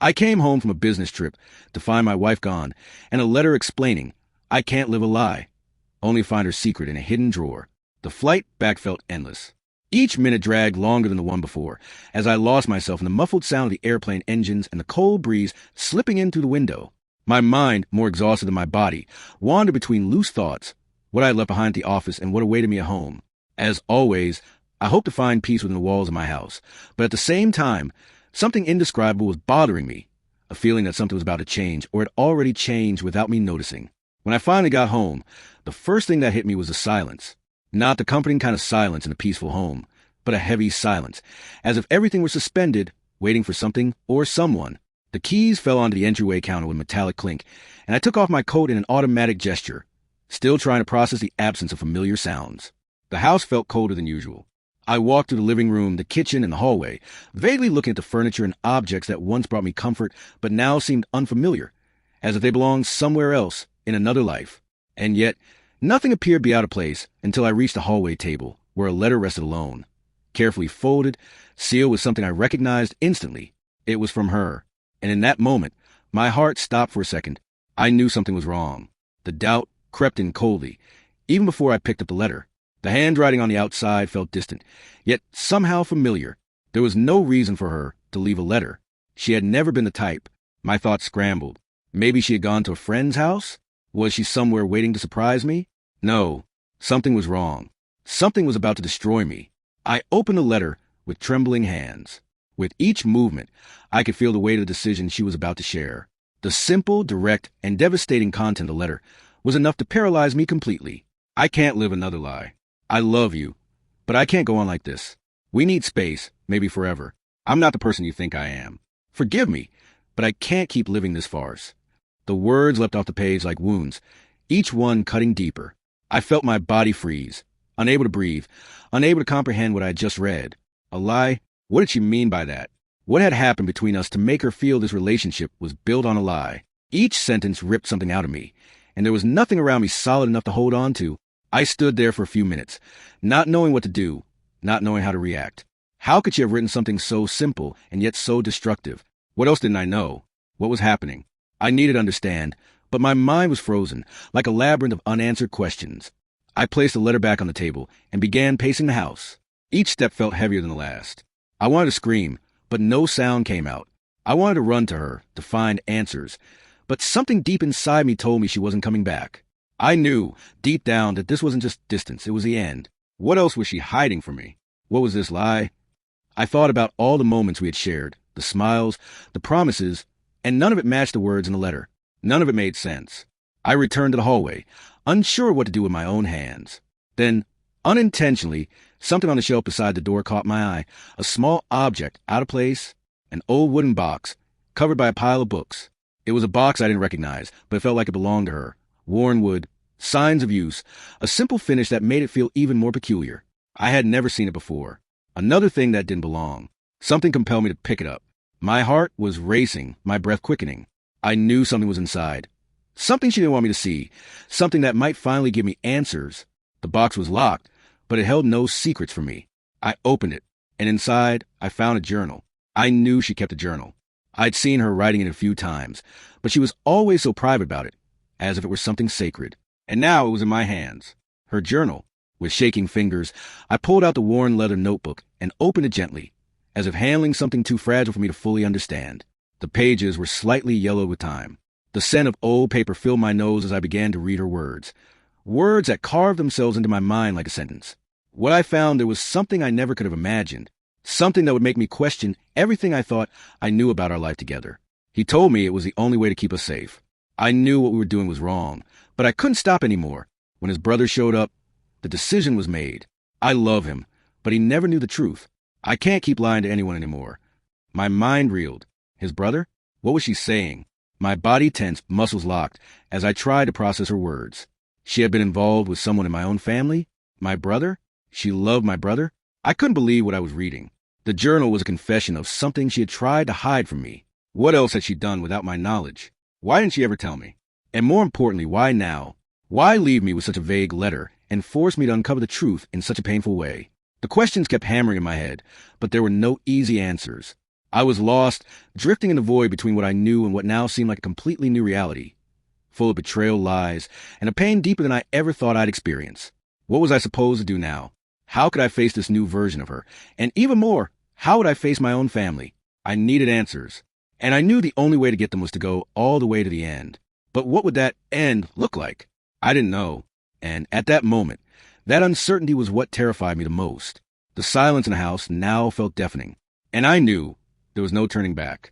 I came home from a business trip to find my wife gone, and a letter explaining I can't live a lie, only find her secret in a hidden drawer. The flight back felt endless. Each minute dragged longer than the one before, as I lost myself in the muffled sound of the airplane engines and the cold breeze slipping in through the window. My mind, more exhausted than my body, wandered between loose thoughts, what I had left behind at the office and what awaited me at home. As always, I hoped to find peace within the walls of my house, but at the same time, something indescribable was bothering me, a feeling that something was about to change or had already changed without me noticing. When I finally got home, the first thing that hit me was the silence. Not the comforting kind of silence in a peaceful home, but a heavy silence, as if everything were suspended, waiting for something or someone. The keys fell onto the entryway counter with a metallic clink, and I took off my coat in an automatic gesture, still trying to process the absence of familiar sounds. The house felt colder than usual. I walked through the living room, the kitchen, and the hallway, vaguely looking at the furniture and objects that once brought me comfort but now seemed unfamiliar, as if they belonged somewhere else in another life. And yet, nothing appeared to be out of place until I reached the hallway table, where a letter rested alone, carefully folded, sealed with something I recognized instantly. It was from her, and in that moment, my heart stopped for a second. I knew something was wrong. The doubt crept in coldly, even before I picked up the letter. The handwriting on the outside felt distant, yet somehow familiar. There was no reason for her to leave a letter. She had never been the type. My thoughts scrambled. Maybe she had gone to a friend's house? Was she somewhere waiting to surprise me? No, something was wrong. Something was about to destroy me. I opened the letter with trembling hands. With each movement, I could feel the weight of the decision she was about to share. The simple, direct, and devastating content of the letter was enough to paralyze me completely. I can't live another lie. I love you, but I can't go on like this. We need space, maybe forever. I'm not the person you think I am. Forgive me, but I can't keep living this farce. The words leapt off the page like wounds, each one cutting deeper. I felt my body freeze, unable to breathe, unable to comprehend what I had just read. A lie? What did she mean by that? What had happened between us to make her feel this relationship was built on a lie? Each sentence ripped something out of me, and there was nothing around me solid enough to hold on to. I stood there for a few minutes, not knowing what to do, not knowing how to react. How could she have written something so simple and yet so destructive? What else didn't I know? What was happening? I needed to understand, but my mind was frozen, like a labyrinth of unanswered questions. I placed the letter back on the table and began pacing the house. Each step felt heavier than the last. I wanted to scream, but no sound came out. I wanted to run to her, to find answers, but something deep inside me told me she wasn't coming back. I knew, deep down, that this wasn't just distance, it was the end. What else was she hiding from me? What was this lie? I thought about all the moments we had shared, the smiles, the promises, and none of it matched the words in the letter. None of it made sense. I returned to the hallway, unsure what to do with my own hands. Then, unintentionally, something on the shelf beside the door caught my eye, a small object, out of place, an old wooden box, covered by a pile of books. It was a box I didn't recognize, but it felt like it belonged to her. Worn wood, signs of use, a simple finish that made it feel even more peculiar. I had never seen it before. Another thing that didn't belong. Something compelled me to pick it up. My heart was racing, my breath quickening. I knew something was inside. Something she didn't want me to see. Something that might finally give me answers. The box was locked, but it held no secrets for me. I opened it, and inside, I found a journal. I knew she kept a journal. I'd seen her writing it a few times, but she was always so private about it, as if it were something sacred. And now it was in my hands. Her journal. With shaking fingers, I pulled out the worn leather notebook and opened it gently, as if handling something too fragile for me to fully understand. The pages were slightly yellowed with time. The scent of old paper filled my nose as I began to read her words. Words that carved themselves into my mind like a sentence. What I found there was something I never could have imagined. Something that would make me question everything I thought I knew about our life together. He told me it was the only way to keep us safe. I knew what we were doing was wrong, but I couldn't stop anymore. When his brother showed up, the decision was made. I love him, but he never knew the truth. I can't keep lying to anyone anymore. My mind reeled. His brother? What was she saying? My body tensed, muscles locked, as I tried to process her words. She had been involved with someone in my own family? My brother? She loved my brother? I couldn't believe what I was reading. The journal was a confession of something she had tried to hide from me. What else had she done without my knowledge? Why didn't she ever tell me? And more importantly, why now? Why leave me with such a vague letter and force me to uncover the truth in such a painful way? The questions kept hammering in my head, but there were no easy answers. I was lost, drifting in the void between what I knew and what now seemed like a completely new reality, full of betrayal, lies, and a pain deeper than I ever thought I'd experience. What was I supposed to do now? How could I face this new version of her? And even more, how would I face my own family? I needed answers. And I knew the only way to get them was to go all the way to the end. But what would that end look like? I didn't know. And at that moment, that uncertainty was what terrified me the most. The silence in the house now felt deafening. And I knew there was no turning back.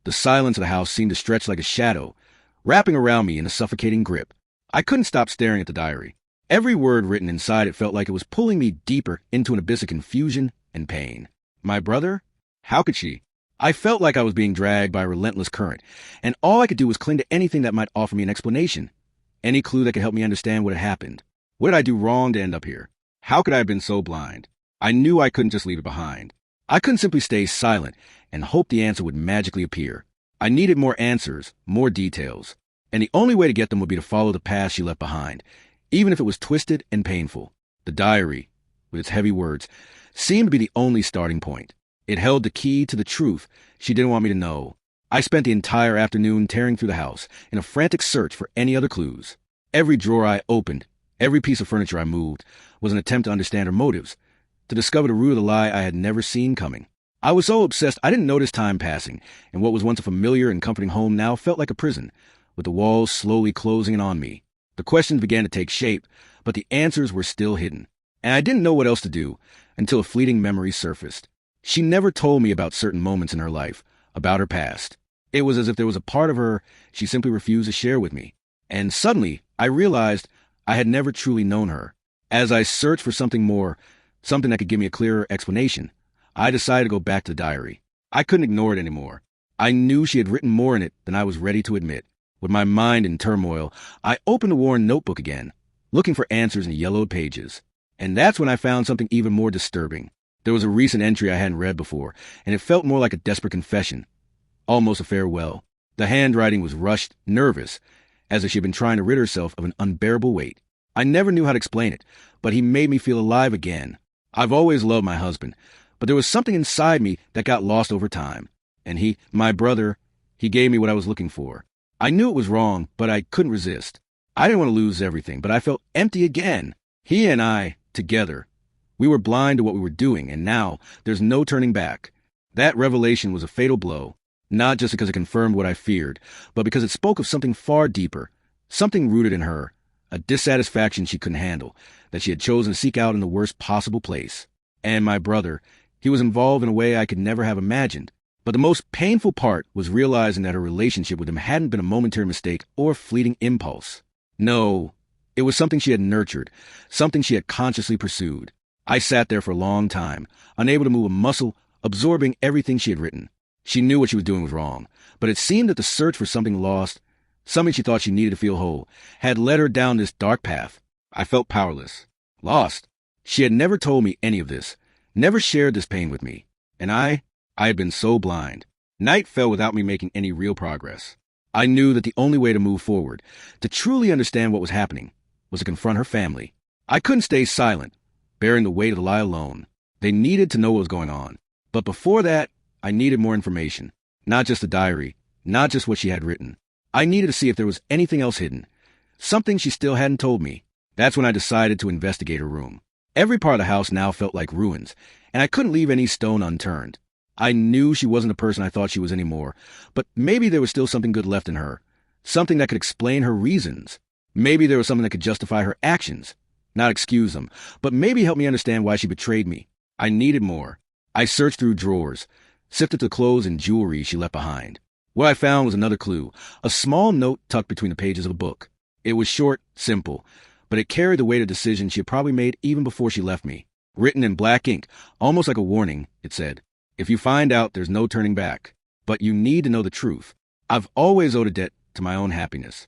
The silence of the house seemed to stretch like a shadow, wrapping around me in a suffocating grip. I couldn't stop staring at the diary. Every word written inside it felt like it was pulling me deeper into an abyss of confusion and pain. My brother? How could she? I felt like I was being dragged by a relentless current, and all I could do was cling to anything that might offer me an explanation. Any clue that could help me understand what had happened. What did I do wrong to end up here? How could I have been so blind? I knew I couldn't just leave it behind. I couldn't simply stay silent and hope the answer would magically appear. I needed more answers, more details, and the only way to get them would be to follow the path she left behind, even if it was twisted and painful. The diary, with its heavy words, seemed to be the only starting point. It held the key to the truth she didn't want me to know. I spent the entire afternoon tearing through the house in a frantic search for any other clues. Every drawer I opened, every piece of furniture I moved, was an attempt to understand her motives, to discover the root of the lie I had never seen coming. I was so obsessed I didn't notice time passing, and what was once a familiar and comforting home now felt like a prison, with the walls slowly closing in on me. The questions began to take shape, but the answers were still hidden, and I didn't know what else to do until a fleeting memory surfaced. She never told me about certain moments in her life, about her past. It was as if there was a part of her she simply refused to share with me. And suddenly, I realized I had never truly known her. As I searched for something more, something that could give me a clearer explanation, I decided to go back to the diary. I couldn't ignore it anymore. I knew she had written more in it than I was ready to admit. With my mind in turmoil, I opened the worn notebook again, looking for answers in the yellowed pages. And that's when I found something even more disturbing. There was a recent entry I hadn't read before, and it felt more like a desperate confession, almost a farewell. The handwriting was rushed, nervous, as if she had been trying to rid herself of an unbearable weight. I never knew how to explain it, but he made me feel alive again. I've always loved my husband, but there was something inside me that got lost over time. And he, my brother, he gave me what I was looking for. I knew it was wrong, but I couldn't resist. I didn't want to lose everything, but I felt empty again. He and I, together, we were blind to what we were doing, and now there's no turning back. That revelation was a fatal blow, not just because it confirmed what I feared, but because it spoke of something far deeper, something rooted in her, a dissatisfaction she couldn't handle, that she had chosen to seek out in the worst possible place. And my brother, he was involved in a way I could never have imagined. But the most painful part was realizing that her relationship with him hadn't been a momentary mistake or fleeting impulse. No, it was something she had nurtured, something she had consciously pursued. I sat there for a long time, unable to move a muscle, absorbing everything she had written. She knew what she was doing was wrong, but it seemed that the search for something lost, something she thought she needed to feel whole, had led her down this dark path. I felt powerless, lost. She had never told me any of this, never shared this pain with me, and I had been so blind. Night fell without me making any real progress. I knew that the only way to move forward, to truly understand what was happening, was to confront her family. I couldn't stay silent, bearing the weight of the lie alone. They needed to know what was going on. But before that, I needed more information. Not just the diary, not just what she had written. I needed to see if there was anything else hidden, something she still hadn't told me. That's when I decided to investigate her room. Every part of the house now felt like ruins, and I couldn't leave any stone unturned. I knew she wasn't the person I thought she was anymore, but maybe there was still something good left in her, something that could explain her reasons. Maybe there was something that could justify her actions, not excuse them, but maybe help me understand why she betrayed me. I needed more. I searched through drawers, sifted the clothes and jewelry she left behind. What I found was another clue, a small note tucked between the pages of a book. It was short, simple, but it carried the weight of decisions she had probably made even before she left me. Written in black ink, almost like a warning, it said, "If you find out, there's no turning back. But you need to know the truth. I've always owed a debt to my own happiness."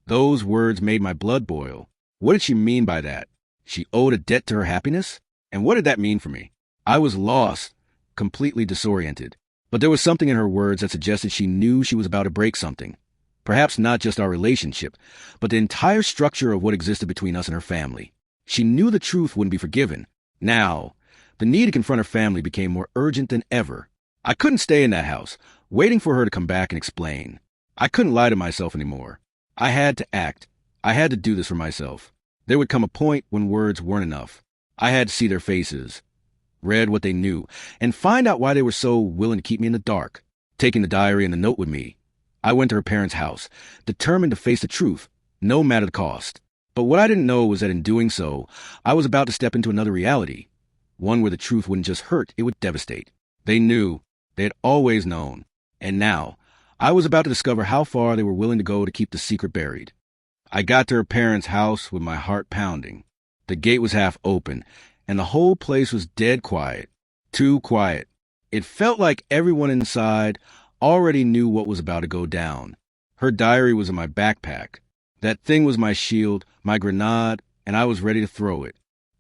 Those words made my blood boil. What did she mean by that? She owed a debt to her happiness? And what did that mean for me? I was lost, completely disoriented. But there was something in her words that suggested she knew she was about to break something. Perhaps not just our relationship, but the entire structure of what existed between us and her family. She knew the truth wouldn't be forgiven. Now, the need to confront her family became more urgent than ever. I couldn't stay in that house, waiting for her to come back and explain. I couldn't lie to myself anymore. I had to act. I had to do this for myself. There would come a point when words weren't enough. I had to see their faces, read what they knew, and find out why they were so willing to keep me in the dark. Taking the diary and the note with me, I went to her parents' house, determined to face the truth, no matter the cost. But what I didn't know was that in doing so, I was about to step into another reality, one where the truth wouldn't just hurt, it would devastate. They knew. They had always known. And now, I was about to discover how far they were willing to go to keep the secret buried. I got to her parents' house with my heart pounding. The gate was half open, and the whole place was dead quiet. Too quiet. It felt like everyone inside already knew what was about to go down. Her diary was in my backpack. That thing was my shield, my grenade, and I was ready to throw it.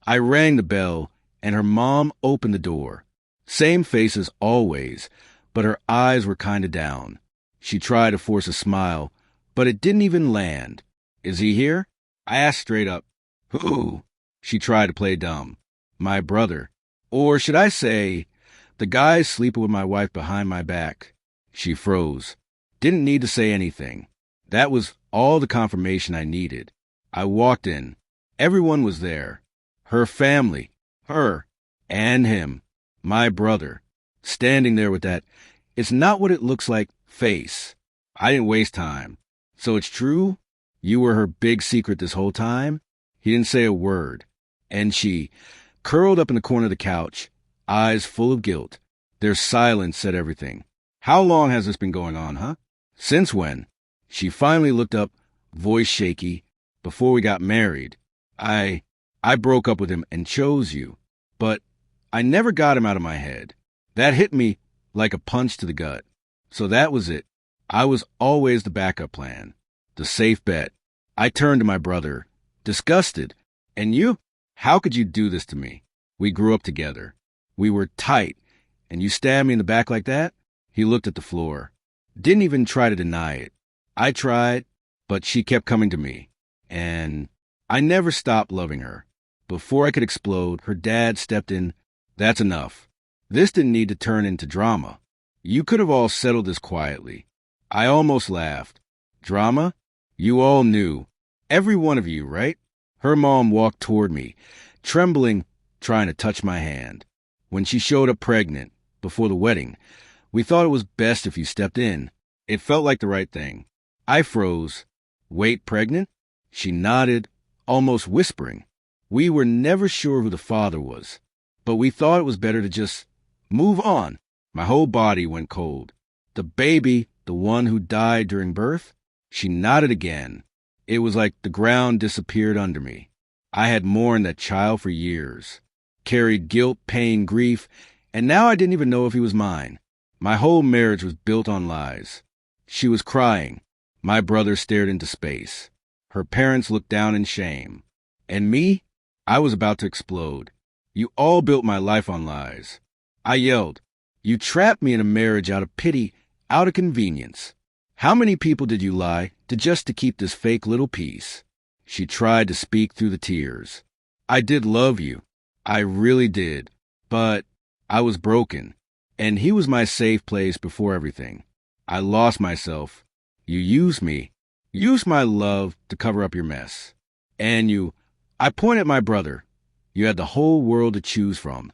I rang the bell, and her mom opened the door. Same face as always, but her eyes were kind of down. She tried to force a smile, but it didn't even land. "Is he here?" I asked straight up. "Who?" She tried to play dumb. "My brother. Or should I say, the guy sleeping with my wife behind my back." She froze. Didn't need to say anything. That was all the confirmation I needed. I walked in. Everyone was there. Her family. Her. And him. My brother. Standing there with that, "It's not what it looks like," face. I didn't waste time. "So it's true? You were her big secret this whole time?" He didn't say a word. And she, curled up in the corner of the couch, eyes full of guilt. Their silence said everything. "How long has this been going on, huh? Since when?" She finally looked up, voice shaky. "Before we got married. I broke up with him and chose you. But I never got him out of my head." That hit me like a punch to the gut. So that was it. I was always the backup plan, the safe bet. I turned to my brother, disgusted. "And you? How could you do this to me? We grew up together. We were tight, and you stabbed me in the back like that?" He looked at the floor. Didn't even try to deny it. I tried, but she kept coming to me. And I never stopped loving her. Before I could explode, her dad stepped in. "That's enough. This didn't need to turn into drama. You could have all settled this quietly." I almost laughed. "Drama? You all knew. Every one of you, right?" Her mom walked toward me, trembling, trying to touch my hand. "When she showed up pregnant, before the wedding, we thought it was best if you stepped in. It felt like the right thing." I froze. "Wait, pregnant?" She nodded, almost whispering. "We were never sure who the father was, but we thought it was better to just move on." My whole body went cold. "The baby, the one who died during birth?" She nodded again. It was like the ground disappeared under me. I had mourned that child for years, carried guilt, pain, grief, and now I didn't even know if he was mine. My whole marriage was built on lies. She was crying. My brother stared into space. Her parents looked down in shame. And me? I was about to explode. "You all built my life on lies." I yelled. "You trapped me in a marriage out of pity, out of convenience. How many people did you lie to just to keep this fake little piece?" She tried to speak through the tears. "I did love you. I really did. But I was broken. And he was my safe place before everything. I lost myself. You used me. Used my love to cover up your mess. And you..." I pointed at my brother. "You had the whole world to choose from.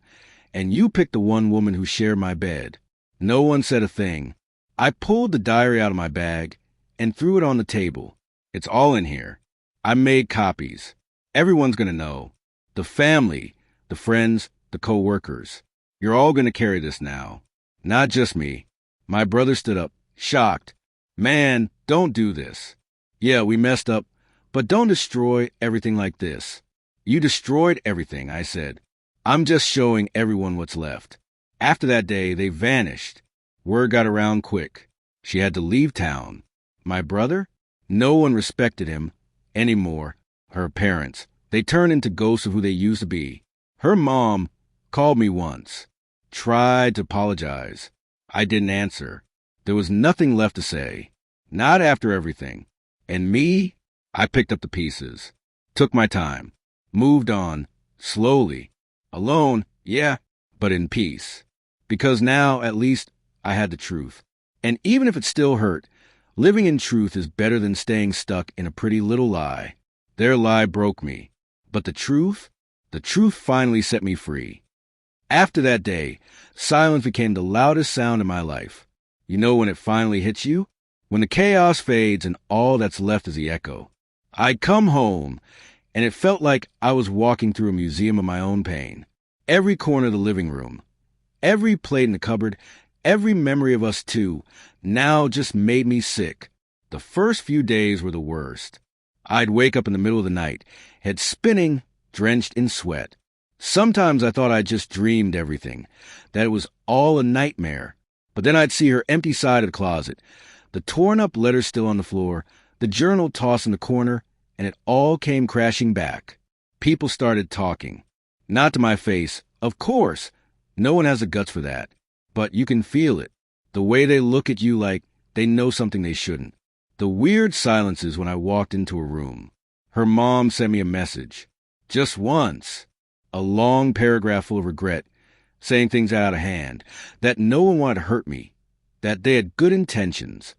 And you picked the one woman who shared my bed." No one said a thing. I pulled the diary out of my bag and threw it on the table. "It's all in here. I made copies. Everyone's going to know. The family, the friends, the co-workers. You're all going to carry this now. Not just me." My brother stood up, shocked. "Man, don't do this. Yeah, we messed up, but don't destroy everything like this." "You destroyed everything," I said. "I'm just showing everyone what's left." After that day, they vanished. Word got around quick. She had to leave town. My brother? No one respected him anymore. Her parents. They turned into ghosts of who they used to be. Her mom called me once. Tried to apologize. I didn't answer. There was nothing left to say. Not after everything. And me? I picked up the pieces. Took my time. Moved on. Slowly. Alone, yeah, but in peace. Because now, at least, I had the truth. And even if it still hurt, living in truth is better than staying stuck in a pretty little lie. Their lie broke me. But the truth finally set me free. After that day, silence became the loudest sound in my life. You know when it finally hits you? When the chaos fades and all that's left is the echo. I'd come home, and it felt like I was walking through a museum of my own pain. Every corner of the living room, every plate in the cupboard, every memory of us two now just made me sick. The first few days were the worst. I'd wake up in the middle of the night, head spinning, drenched in sweat. Sometimes I thought I'd just dreamed everything, that it was all a nightmare. But then I'd see her empty side of the closet, the torn-up letters still on the floor, the journal tossed in the corner, and it all came crashing back. People started talking. Not to my face, of course. No one has the guts for that. But you can feel it. The way they look at you like they know something they shouldn't. The weird silences when I walked into a room. Her mom sent me a message. Just once. A long paragraph full of regret, saying things out of hand, that no one wanted to hurt me, that they had good intentions.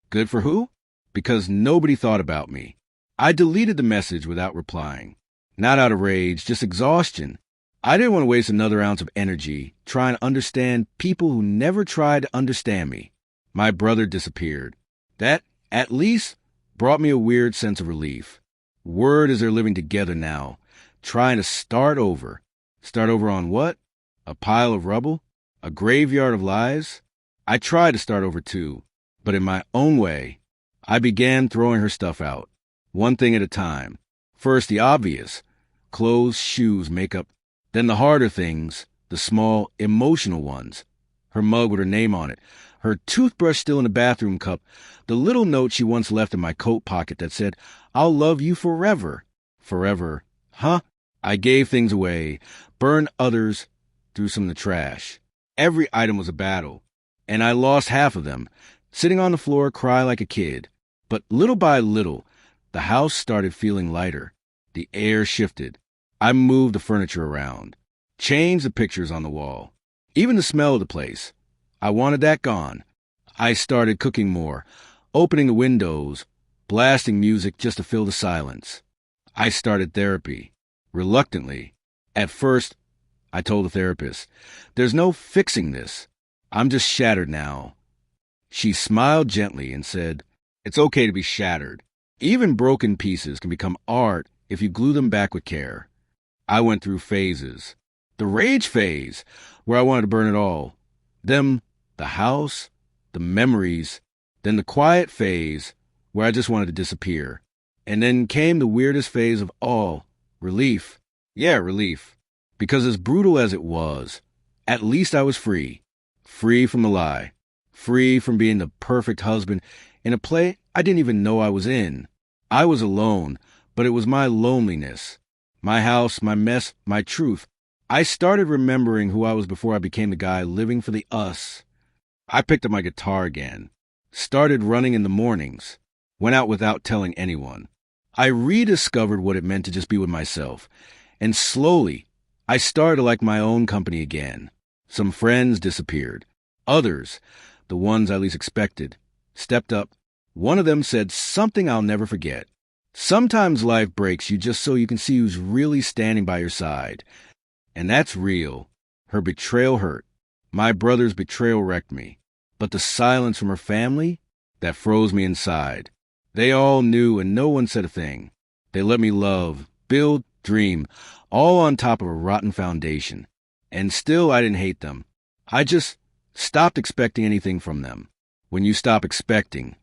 Good for who? Because nobody thought about me. I deleted the message without replying. Not out of rage, just exhaustion. I didn't want to waste another ounce of energy trying to understand people who never tried to understand me. My brother disappeared. That, at least, brought me a weird sense of relief. Word is they're living together now, trying to start over. Start over on what? A pile of rubble? A graveyard of lies? I tried to start over too, but in my own way. I began throwing her stuff out, one thing at a time. First the obvious, clothes, shoes, makeup. Then the harder things, the small, emotional ones. Her mug with her name on it, her toothbrush still in the bathroom cup, the little note she once left in my coat pocket that said, "I'll love you forever." Forever. Huh? I gave things away, burned others, threw some in the trash. Every item was a battle, and I lost half of them, sitting on the floor, cry like a kid. But little by little, the house started feeling lighter. The air shifted. I moved the furniture around, changed the pictures on the wall, even the smell of the place. I wanted that gone. I started cooking more, opening the windows, blasting music just to fill the silence. I started therapy, reluctantly. At first, I told the therapist, "There's no fixing this. I'm just shattered now." She smiled gently and said, "It's okay to be shattered. Even broken pieces can become art if you glue them back with care." I went through phases. The rage phase, where I wanted to burn it all. Then the house, the memories. Then the quiet phase, where I just wanted to disappear. And then came the weirdest phase of all, relief. Yeah, relief. Because as brutal as it was, at least I was free. Free from the lie. Free from being the perfect husband in a play I didn't even know I was in. I was alone, but it was my loneliness. My house, my mess, my truth. I started remembering who I was before I became the guy living for the us. I picked up my guitar again. Started running in the mornings. Went out without telling anyone. I rediscovered what it meant to just be with myself. And slowly, I started to like my own company again. Some friends disappeared. Others, the ones I least expected, stepped up. One of them said something I'll never forget. "Sometimes life breaks you just so you can see who's really standing by your side." And that's real. Her betrayal hurt. My brother's betrayal wrecked me. But the silence from her family, that froze me inside. They all knew and no one said a thing. They let me love, build, dream, all on top of a rotten foundation. And still I didn't hate them. I just stopped expecting anything from them. When you stop expecting,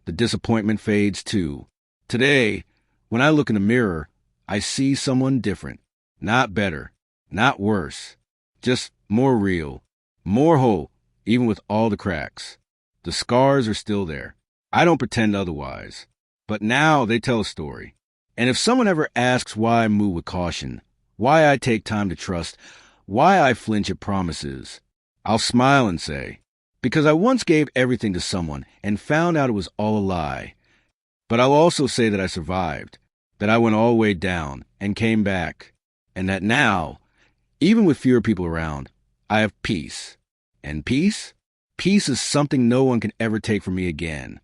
the disappointment fades too. Today, when I look in the mirror, I see someone different. Not better, not worse. Just more real, more whole, even with all the cracks. The scars are still there. I don't pretend otherwise. But now they tell a story. And if someone ever asks why I move with caution, why I take time to trust, why I flinch at promises, I'll smile and say, because I once gave everything to someone and found out it was all a lie. But I'll also say that I survived, that I went all the way down and came back, and that now, even with fewer people around, I have peace. And peace? Peace is something no one can ever take from me again.